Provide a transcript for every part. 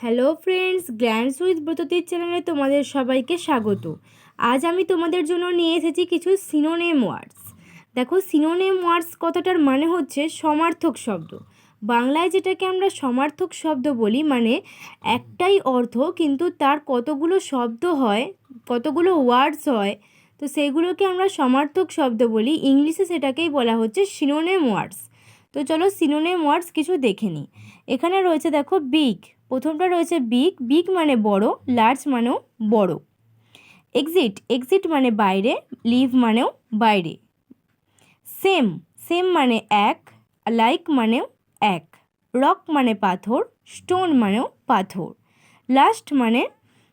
Hello friends, glance with ব্রততির চ্যানেলে তোমাদের সবাইকে স্বাগত। আজ আমি তোমাদের জন্য নিয়ে এসেছি কিছু সিনোনিম ওয়ার্ডস। দেখো, সিনোনিম ওয়ার্ডস কথাটার মানে হচ্ছে সমার্থক শব্দ। বাংলায় যেটাকে আমরা সমার্থক শব্দ বলি, মানে একটাই অর্থ কিন্তু তার কতগুলো শব্দ হয়, কতগুলো ওয়ার্ডস হয়, তো সেইগুলোকে আমরা সমার্থক শব্দ বলি। ইংলিশে সেটাকেই বলা হচ্ছে সিনোনিম ওয়ার্ডস। তো চলো সিনোনিম ওয়ার্ডস কিছু দেখে নিই। এখানে রয়েছে দেখো বিগ, প্রথমটা রয়েছে বিগ। বিগ মানে বড়, লার্জ মানেও বড়। এক্সিট, এক্সিট মানে বাইরে, লিভ মানেও বাইরে। সেম, সেম মানে এক, লাইক মানেও এক। রক মানে পাথর, স্টোন মানেও পাথর। লাস্ট মানে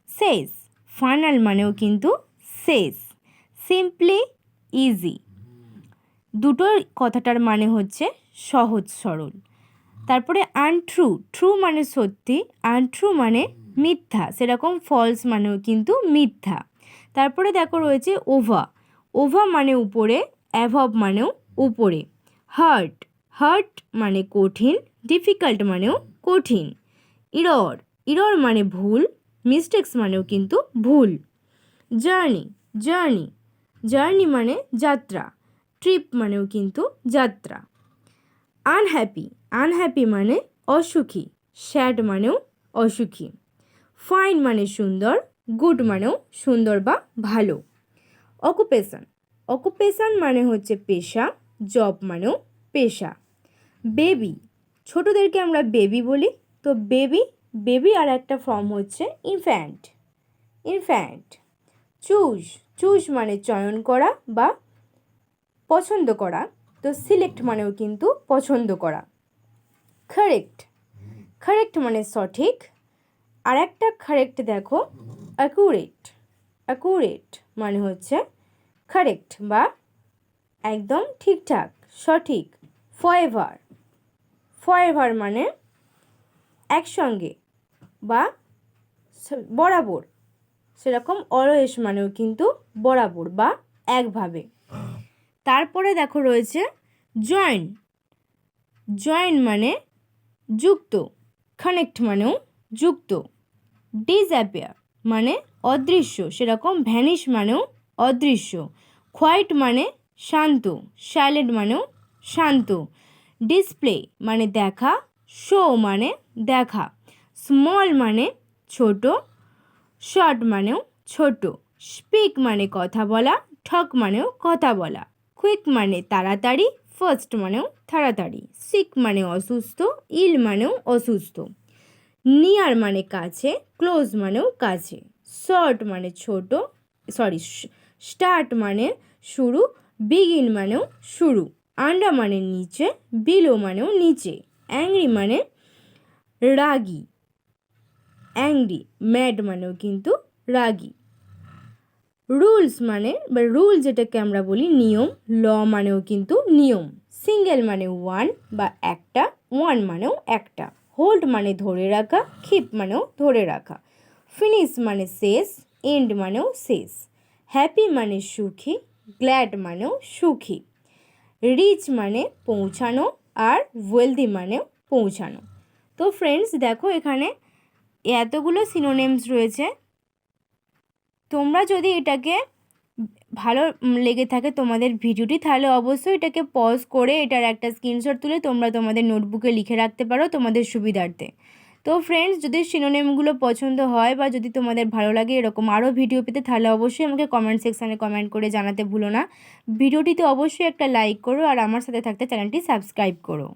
শেষ, ফাইনাল মানেও কিন্তু শেষ। সিম্পলি, ইজি, দুটোর কথাটার মানে হচ্ছে সহজ সরল। তারপরে আনট্রু, ট্রু মানে সত্যি, আনট্রু মানে মিথ্যা, সেরকম ফলস মানেও কিন্তু মিথ্যা। তারপরে দেখো রয়েছে ওভা, ওভা মানে উপরে, অ্যাভব মানেও উপরে। হার্ট, হার্ট মানে কঠিন, ডিফিকাল্ট মানেও কঠিন। ইরর, ইরর মানে ভুল, মিস্টেক্স মানেও কিন্তু ভুল। জার্নি, জার্নি, জার্নি মানে যাত্রা, ট্রিপ মানেও কিন্তু যাত্রা। আনহ্যাপি, আনহ্যাপি মানে অসুখী, স্যাড মানেও অসুখী। ফাইন মানে সুন্দর, গুড মানেও সুন্দর বা ভালো। অকুপেশন, অকুপেশন মানে হচ্ছে পেশা, জব মানেও পেশা। বেবি, ছোটোদেরকে আমরা বেবি বলি, তো বেবি, বেবি আর একটা ফর্ম হচ্ছে ইনফ্যান্ট, ইনফ্যান্ট। চুজ, চুজ মানে চয়ন করা বা পছন্দ করা, তো সিলেক্ট মানেও কিন্তু পছন্দ করা। কারেক্ট, কারেক্ট মানে সঠিক, আর একটা কারেক্ট দেখো অ্যাকুরেট, অ্যাকুরেট মানে হচ্ছে কারেক্ট বা একদম ঠিকঠাক সঠিক। ফরএভার, ফরএভার মানে একসঙ্গে বা বরাবর, সেরকম অলওয়েজ মানেও কিন্তু বরাবর বা একভাবে। তারপরে দেখো রয়েছে জয়েন, জয়েন মানে যুক্ত, কানেক্ট মানেও যুক্ত। ডিসঅ্যাপিয়ার মানে অদৃশ্য, সেরকম ভ্যানিশ মানেও অদৃশ্য। কোয়াইট মানে শান্ত, সাইলেন্ট মানেও শান্ত। ডিসপ্লে মানে দেখা, শো মানে দেখা। স্মল মানে ছোট, শর্ট মানেও ছোট। স্পিক মানে কথা বলা, টক মানেও কথা বলা। কুইক মানে তাড়াতাড়ি, ফার্স্ট মানেও তাড়াতাড়ি। সিক মানে অসুস্থ, ইল মানেও অসুস্থ। নিয়ার মানে কাছে, ক্লোজ মানেও কাছে। শর্ট মানে ছোট, স্টার্ট মানে শুরু, বিগিন মানেও শুরু। আন্ডার মানে নিচে, বিলো মানেও নিচে। অ্যাংরি মানে রাগী, অ্যাংরি। ম্যাড মানেও কিন্তু রাগী। রুলস মানে বা রুল যেটাকে আমরা বলি নিয়ম, ল মানেও কিন্তু নিয়ম। সিঙ্গেল মানে ওয়ান বা একটা, ওয়ান মানেও একটা। হোল্ড মানে ধরে রাখা, কিপ মানেও ধরে রাখা। ফিনিশ মানে শেষ, এন্ড মানেও শেষ। হ্যাপি মানে সুখী, গ্ল্যাড মানেও সুখী। রিচ মানে পৌঁছানো, আর ওয়েলদি মানেও পৌঁছানো। তো ফ্রেন্ডস দেখো, এখানে এতগুলো সিনোনিমস রয়েছে। তোমরা যদি এটাকে ভালো লেগে থাকে তোমাদের ভিডিওটি, তাহলে অবশ্যই এটাকে পজ করে এটার একটা স্ক্রিনশট তুলে তোমরা তোমাদের নোটবুকে লিখে রাখতে পারো তোমাদের সুবিধার্থে। তো ফ্রেন্ডস, যদি সিনোনিমগুলো পছন্দ হয় বা যদি তোমাদের ভালো লাগে এরকম আরও ভিডিও পেতে, তাহলে অবশ্যই আমাকে কমেন্ট সেকশানে কমেন্ট করে জানাতে ভুলো না। ভিডিওটিতে অবশ্যই একটা লাইক করো, আর আমার সাথে থাকতে চ্যানেলটি সাবস্ক্রাইব করো।